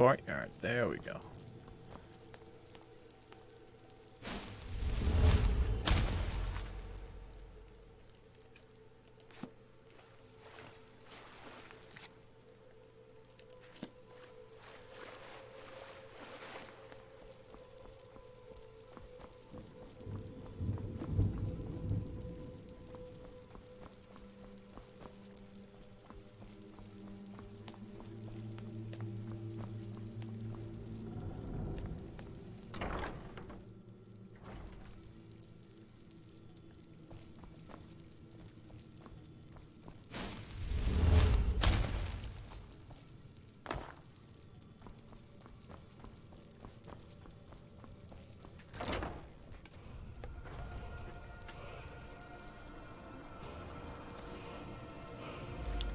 courtyard. There we go.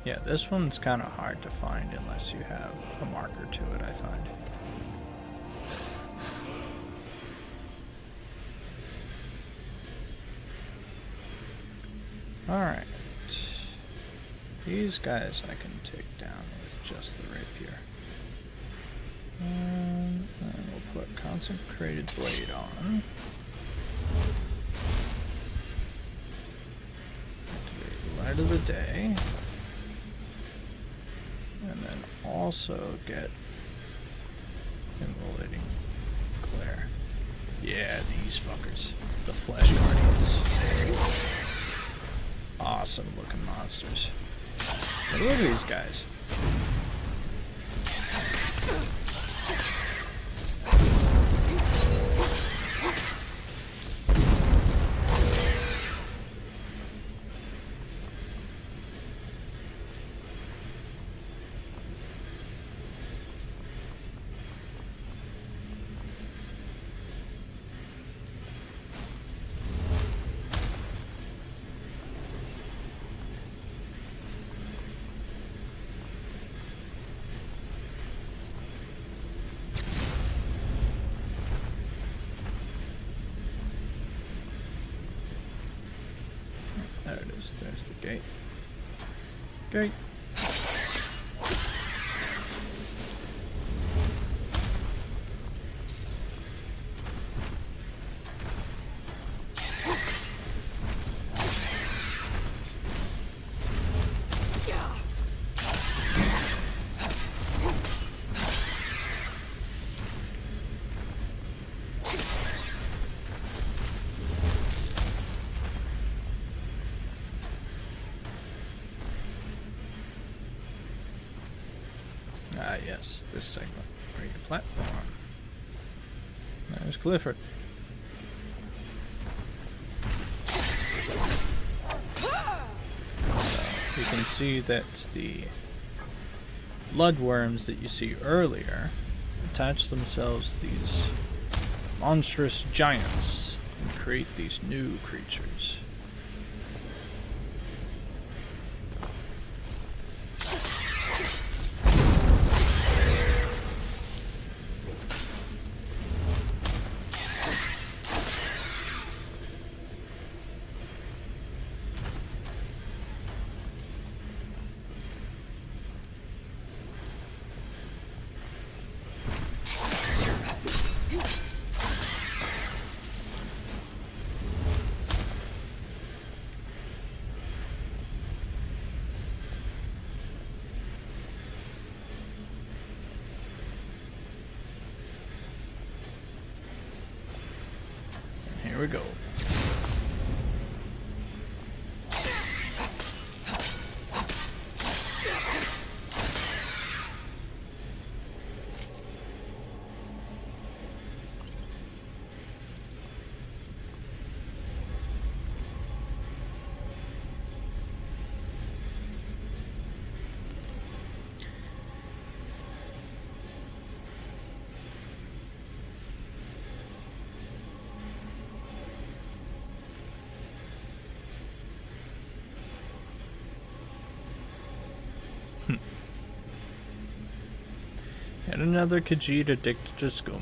Yeah, this one's kind of hard to find unless you have a marker to it, I find. Alright. These guys I can take down with just the rapier. And we'll put consecrated blade on. Activate light of the day. And then also get immolating glare. Yeah, these fuckers. The flesh guardians. Awesome looking monsters. But look at these guys. There it is. There's the gate. Gate. Ah, yes, this segment. Create a platform. There's Clifford. You can see that the bloodworms that you see earlier attach themselves to these monstrous giants and create these new creatures. Here we go. Yet another Khajiit addicted to skooma.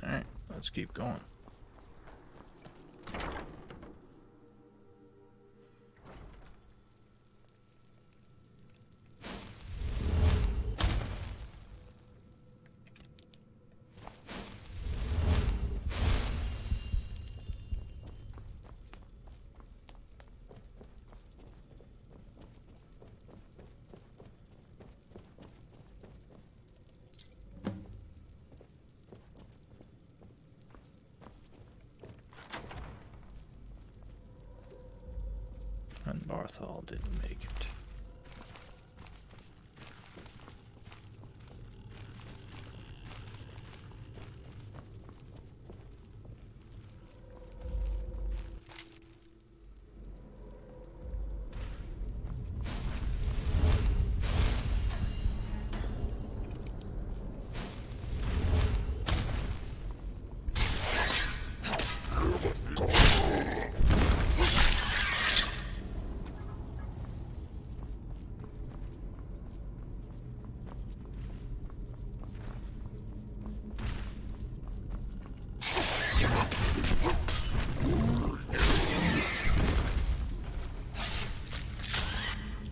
Alright, let's keep going. And Barthol didn't make it.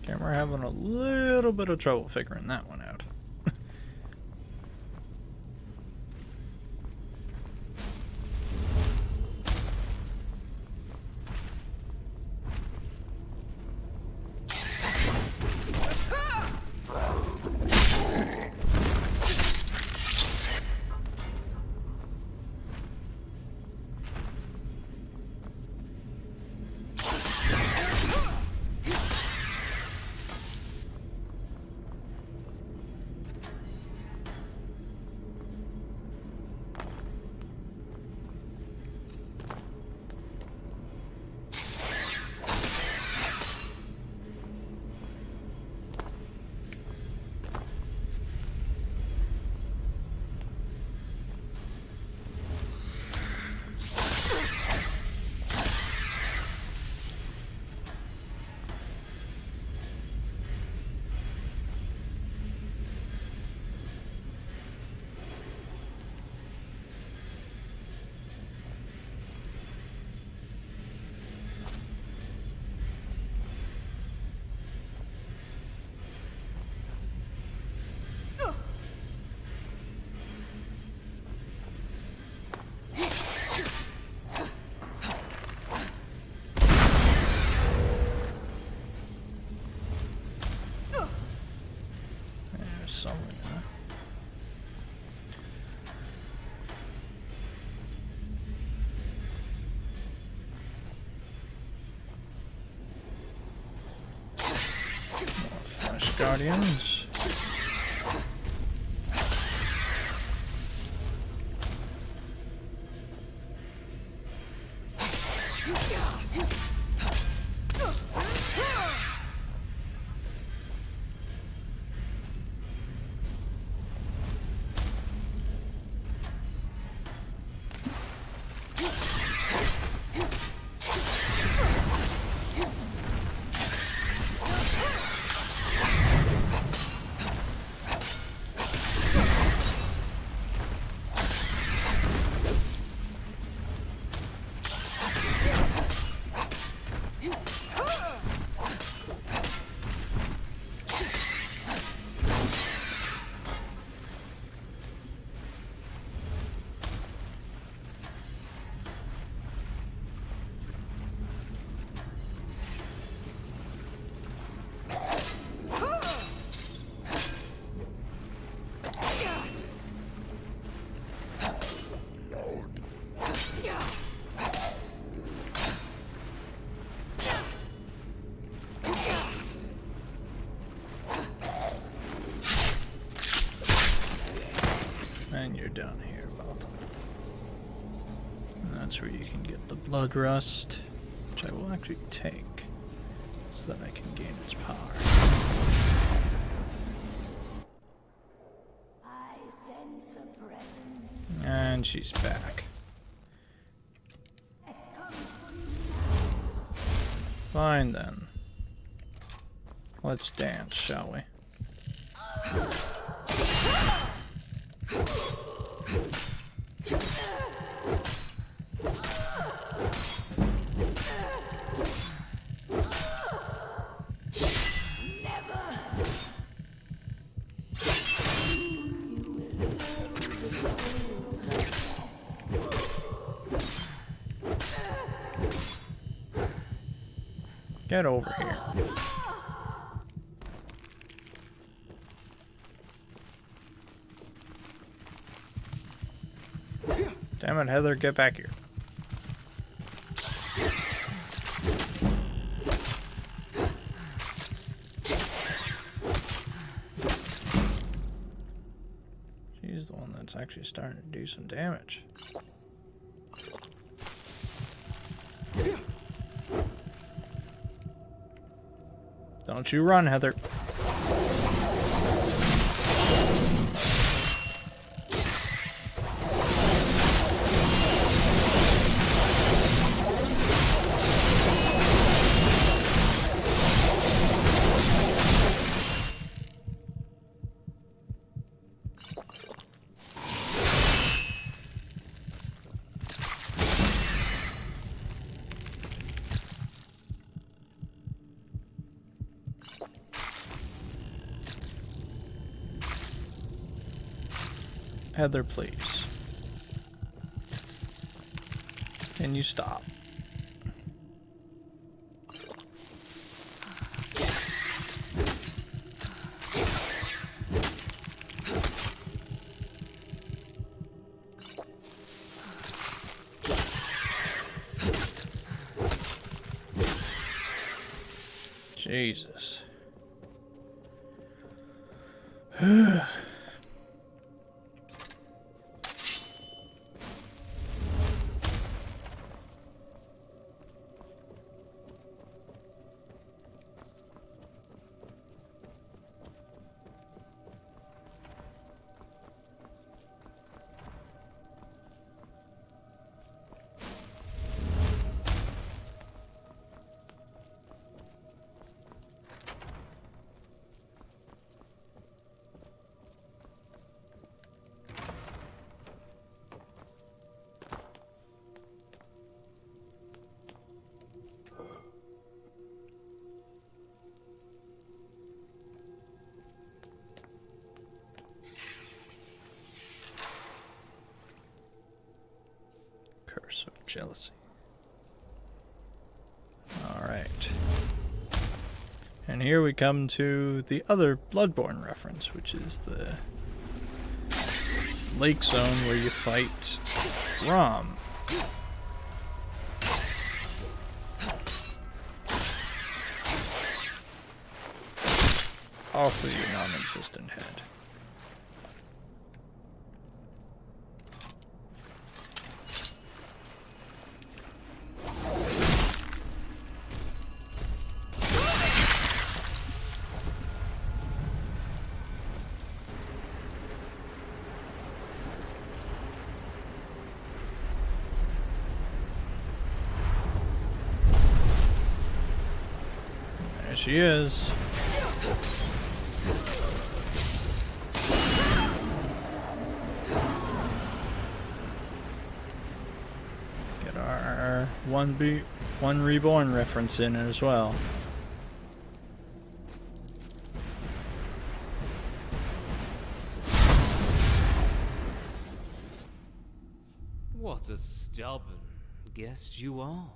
Okay, we're having a little bit of trouble figuring that one out. Flash Guardians. And you're down here, Baltham. And that's where you can get the blood rust, which I will actually take, so that I can gain its power. I sense a presence. And she's back. It comes for you now. Fine then. Let's dance, shall we? Get over here. Damn it, Heather, get back here. it's actually starting to do some damage. Don't you run, Heather. Heather, please. Can you stop? Jesus. Curse of jealousy. Alright. And here we come to the other Bloodborne reference, which is the lake zone where you fight Rom. Off with your non-existent head. There she is. Get our one reborn reference in as well. What a stubborn guest you are.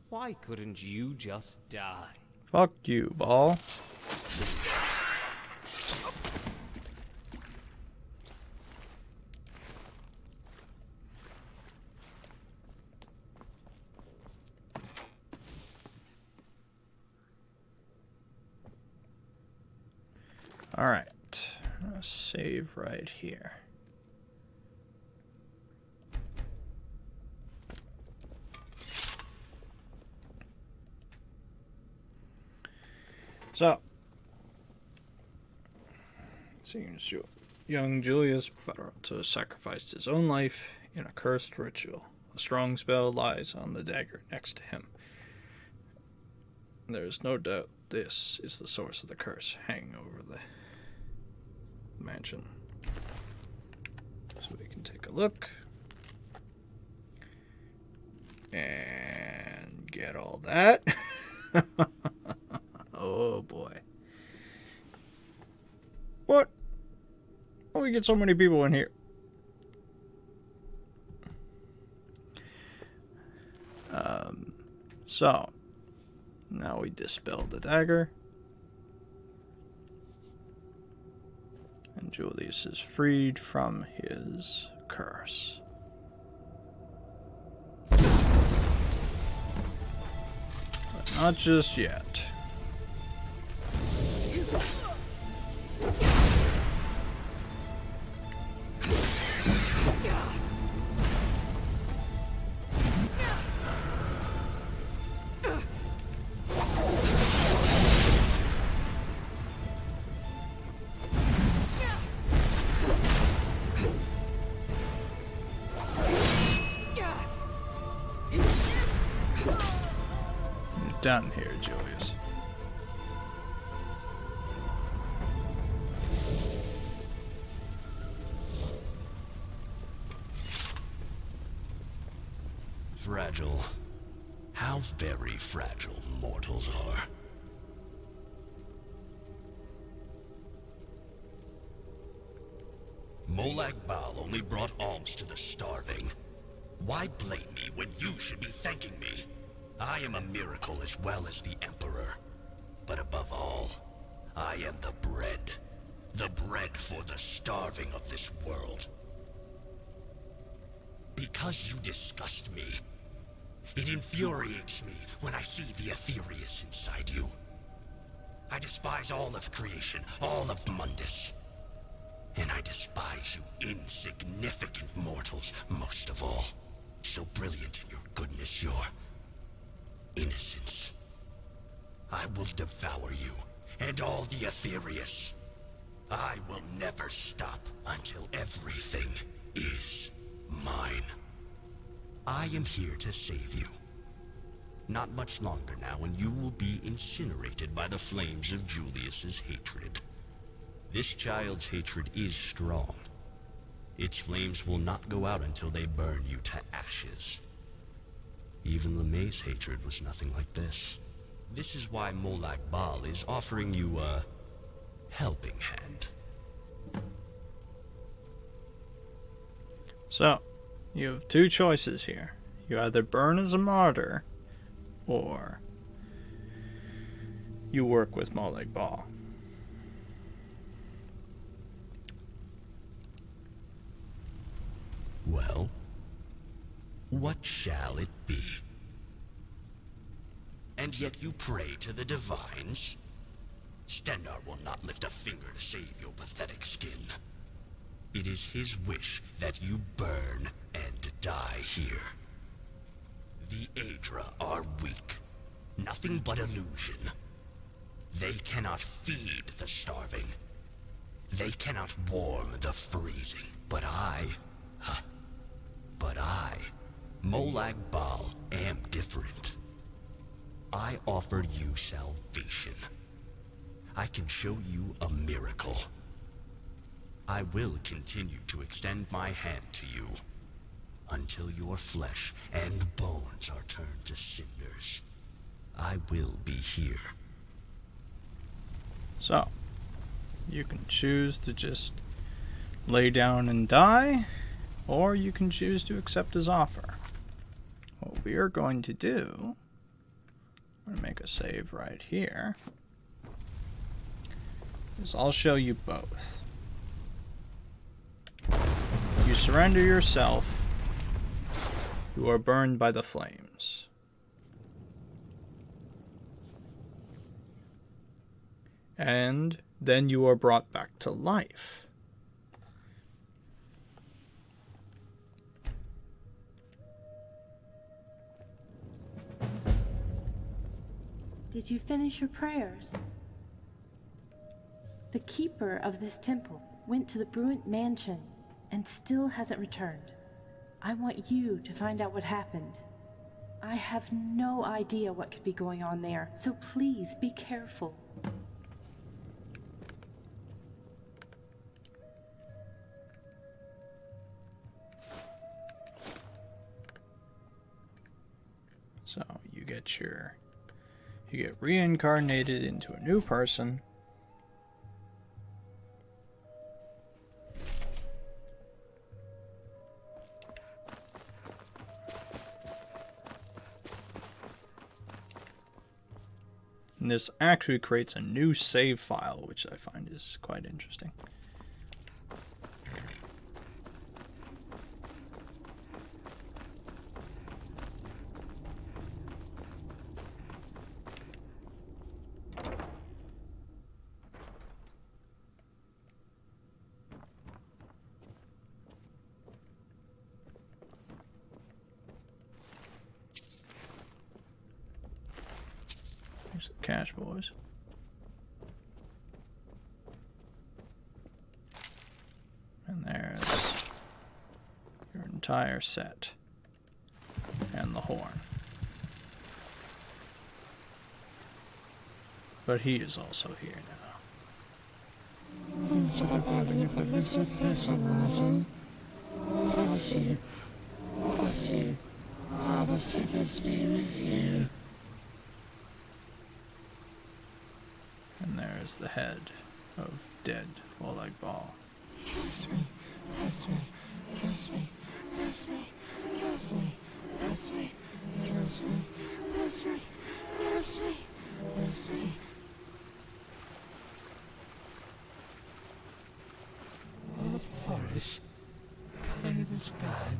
Why couldn't you just die? Fuck you, ball. Alright, save right here. So, seems young Julius Barotto sacrificed his own life in a cursed ritual. A strong spell lies on the dagger next to him. There is no doubt this is the source of the curse hanging over the mansion. So we can take a look. And get all that. Oh boy. What? Why we get so many people in here? So now we dispel the dagger. And Julius is freed from his curse. But not just yet. done here, Julius. Fragile. How very fragile mortals are. Molag Bal only brought alms to the starving. Why blame me when you should be thanking me? I am a miracle as well as the Emperor. But above all, I am the bread. The bread for the starving of this world. Because you disgust me. It infuriates me when I see the Aetherius inside you. I despise all of creation, all of Mundus. And I despise you insignificant mortals most of all. So brilliant in your goodness, your innocence. I will devour you, and all the Aetherius. I will never stop until everything is mine. I am here to save you. Not much longer now, and you will be incinerated by the flames of Julius's hatred. This child's hatred is strong. Its flames will not go out until they burn you to ashes. Even LeMay's hatred was nothing like this. This is why Molag Bal is offering you a helping hand. So, you have two choices here. You either burn as a martyr, or you work with Molag Bal. Well, what shall it be? And yet you pray to the divines? Stendarr will not lift a finger to save your pathetic skin. It is his wish that you burn and die here. The Aedra are weak. Nothing but illusion. They cannot feed the starving. They cannot warm the freezing. But I, Molag Bal, am different. I offer you salvation. I can show you a miracle. I will continue to extend my hand to you until your flesh and bones are turned to cinders. I will be here. So, you can choose to just lay down and die, or you can choose to accept his offer. What we are going to do, I'm going to make a save right here, is I'll show you both. You surrender yourself, you are burned by the flames. And then you are brought back to life. Did you finish your prayers? The keeper of this temple went to the Bruant mansion and still hasn't returned. I want you to find out what happened. I have no idea what could be going on there, so please be careful. So you get reincarnated into a new person. And this actually creates a new save file, which I find is quite interesting. There's the cash, boys. And there's your entire set. And the horn. But he is also here now. And there's the head of dead Oleg Ball. Forest, kind as God,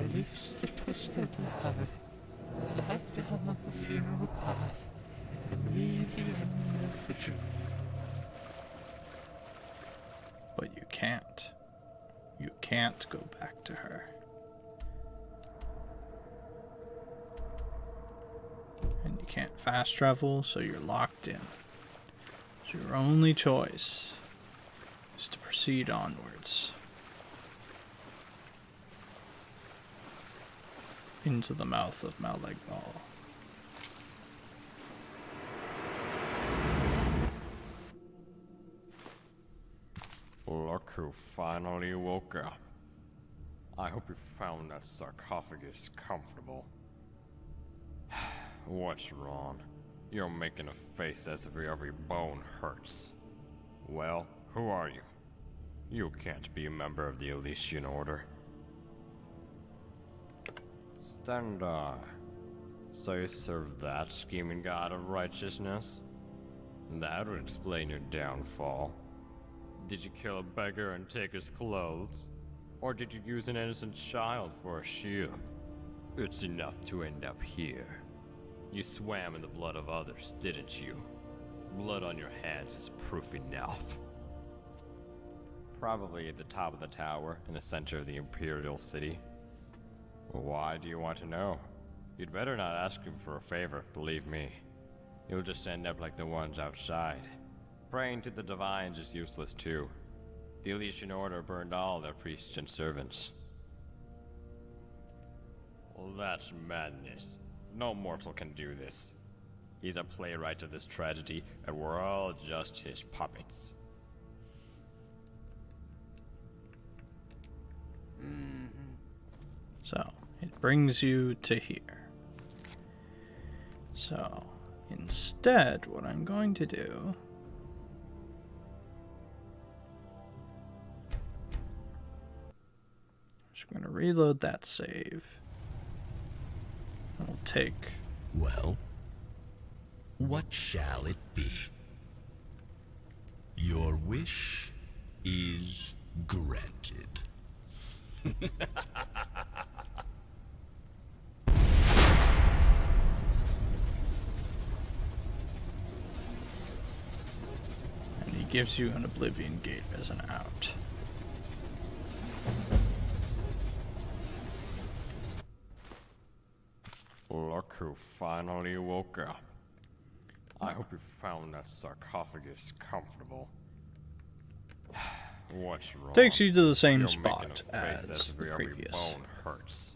release the twisted love, lie down on the funeral path, and leave the end of the dream. But you can't. You can't go back to her. And you can't fast travel, so you're locked in. So your only choice is to proceed onwards into the mouth of Maleg Ball. Look who finally woke up. I hope you found that sarcophagus comfortable. What's wrong? You're making a face as if your every bone hurts. Well, who are you? You can't be a member of the Elysian Order. Stendar. So you serve that scheming god of righteousness? That would explain your downfall. Did you kill a beggar and take his clothes? Or did you use an innocent child for a shield? It's enough to end up here. You swam in the blood of others, didn't you? Blood on your hands is proof enough. Probably at the top of the tower, in the center of the Imperial City. Why do you want to know? You'd better not ask him for a favor, believe me. You'll just end up like the ones outside. Praying to the divines is useless too. The Elysian Order burned all their priests and servants. Well, that's madness. No mortal can do this. He's a playwright of this tragedy, and we're all just his puppets. So, it brings you to here. So, instead, what I'm going to do... I'm just going to reload that save. And we'll take... Well, what shall it be? Your wish is granted. And he gives you an Oblivion Gate as an out. Look who finally woke up. I hope you found that sarcophagus comfortable. What's wrong? Takes you to the same You're spot making a face as if the every previous. bone hurts.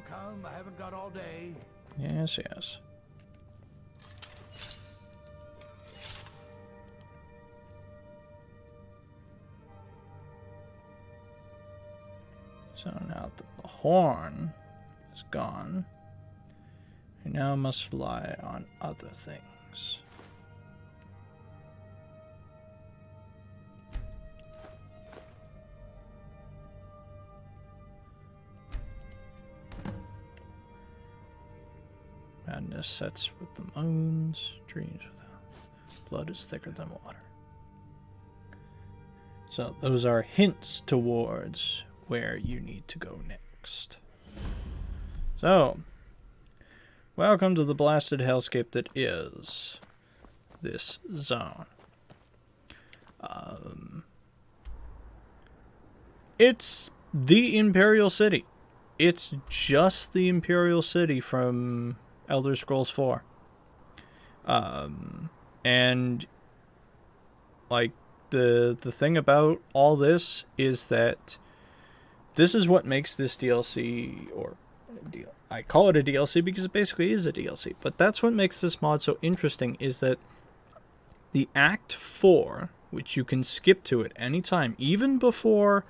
Come, I haven't got all day. Yes, yes. So now that the horn is gone, we now must rely on other things. Madness sets with the moons, dreams without. Blood is thicker than water. So those are hints towards where you need to go next. So, welcome to the blasted hellscape that is this zone. It's the Imperial City. It's just the Imperial City from Elder Scrolls 4. And like the thing about all this is that this is what makes this DLC, I call it a DLC because it basically is a DLC, but that's what makes this mod so interesting, is that the Act 4, which you can skip to at any time, even before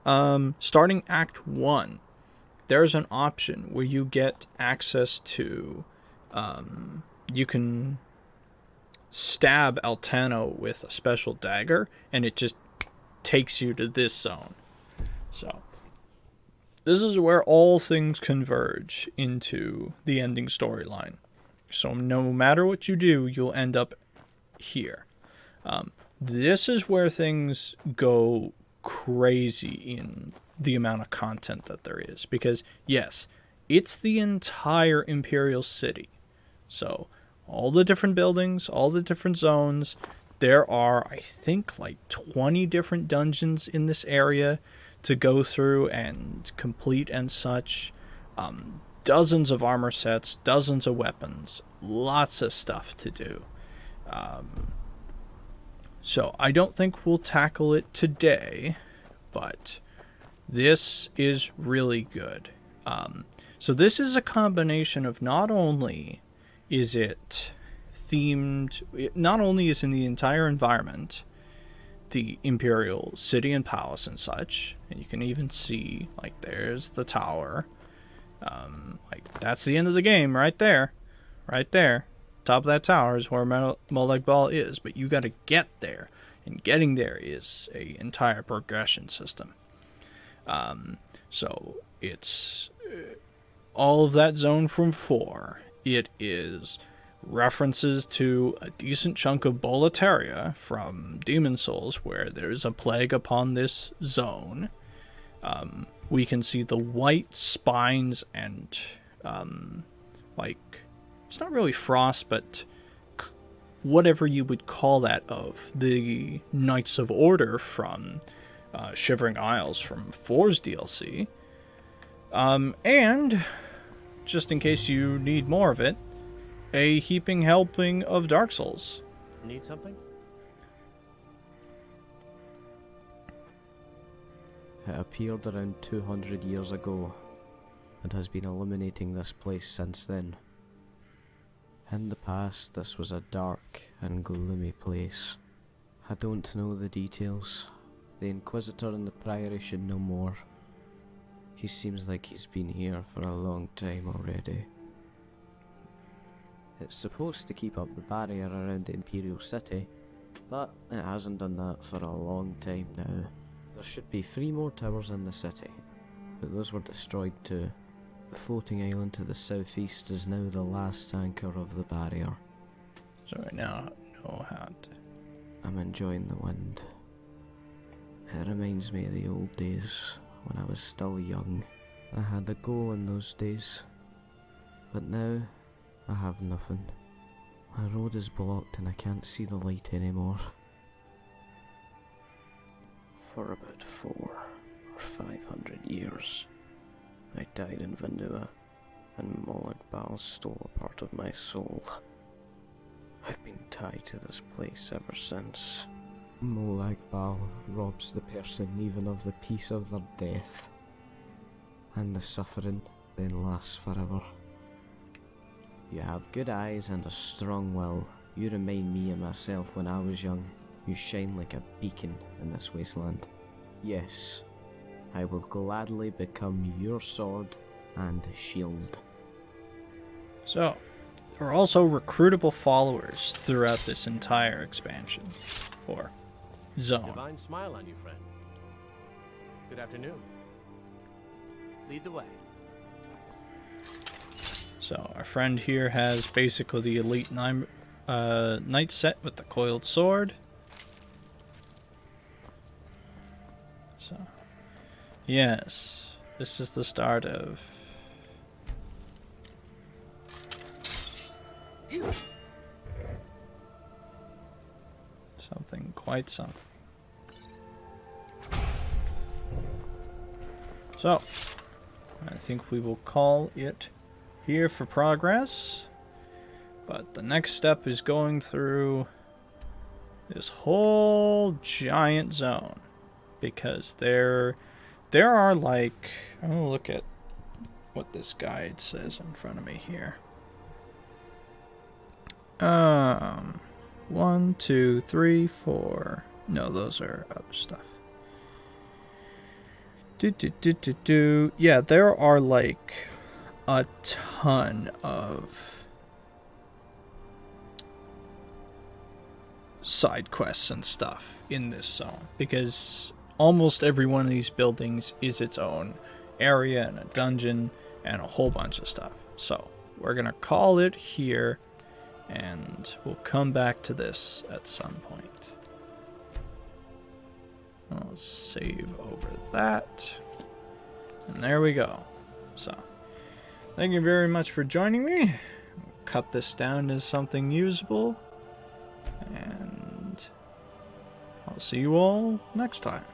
starting Act 1, there's an option where you get access to, you can stab Altano with a special dagger, and it just takes you to this zone. So, this is where all things converge into the ending storyline. So no matter what you do, you'll end up here. This is where things go crazy in the amount of content that there is. Because, yes, it's the entire Imperial City. So, all the different buildings, all the different zones. There are, I think, like 20 different dungeons in this area to go through and complete and such. Dozens of armor sets, dozens of weapons, lots of stuff to do. So I don't think we'll tackle it today, but this is really good. So this is a combination of, not only is it themed, not only is in the entire environment, the Imperial City and Palace and such, and you can even see, like, there's the tower. Like, that's the end of the game right there. Right there. Top of that tower is where Molag Bal is, but you gotta get there. And getting there is a entire progression system. So, it's all of that zone from 4. It is references to a decent chunk of Boletaria from Demon Souls, where there's a plague upon this zone. We can see the white spines and, like, it's not really frost, but whatever you would call that, of the Knights of Order from Shivering Isles from 4's DLC. And, just in case you need more of it, a heaping helping of Dark Souls. Need something? It appeared around 200 years ago, and has been illuminating this place since then. In the past, this was a dark and gloomy place. I don't know the details. The Inquisitor in the Priory should know more. He seems like he's been here for a long time already. It's supposed to keep up the barrier around the Imperial City, but it hasn't done that for a long time now. There should be 3 more towers in the city, but those were destroyed too. The floating island to the southeast is now the last anchor of the barrier. So I now know how to... I'm enjoying the wind. It reminds me of the old days, when I was still young. I had a goal in those days, but now I have nothing. My road is blocked and I can't see the light anymore. For about 400 or 500 years, I died in Vanua, and Molag Bal stole a part of my soul. I've been tied to this place ever since. Molag Bal robs the person even of the peace of their death, and the suffering then lasts forever. You have good eyes and a strong will. You remind me of myself when I was young. You shine like a beacon in this wasteland. Yes, I will gladly become your sword and shield. So, there are also recruitable followers throughout this entire expansion, or zone. Divine smile on you, friend. Good afternoon. Lead the way. So, our friend here has basically the Elite Knight set with the coiled sword. So, yes, this is the start of... something, quite something. So, I think we will call it here for progress. But the next step is going through this whole giant zone, because there there are like, I'm gonna look at what this guide says in front of me here. 1, 2, 3, 4. No, those are other stuff. Yeah, there are like a ton of side quests and stuff in this zone, because almost every one of these buildings is its own area and a dungeon and a whole bunch of stuff. So we're gonna call it here, and we'll come back to this at some point. I'll save over that, and there we go. So thank you very much for joining me. Cut this down to something usable, and I'll see you all next time.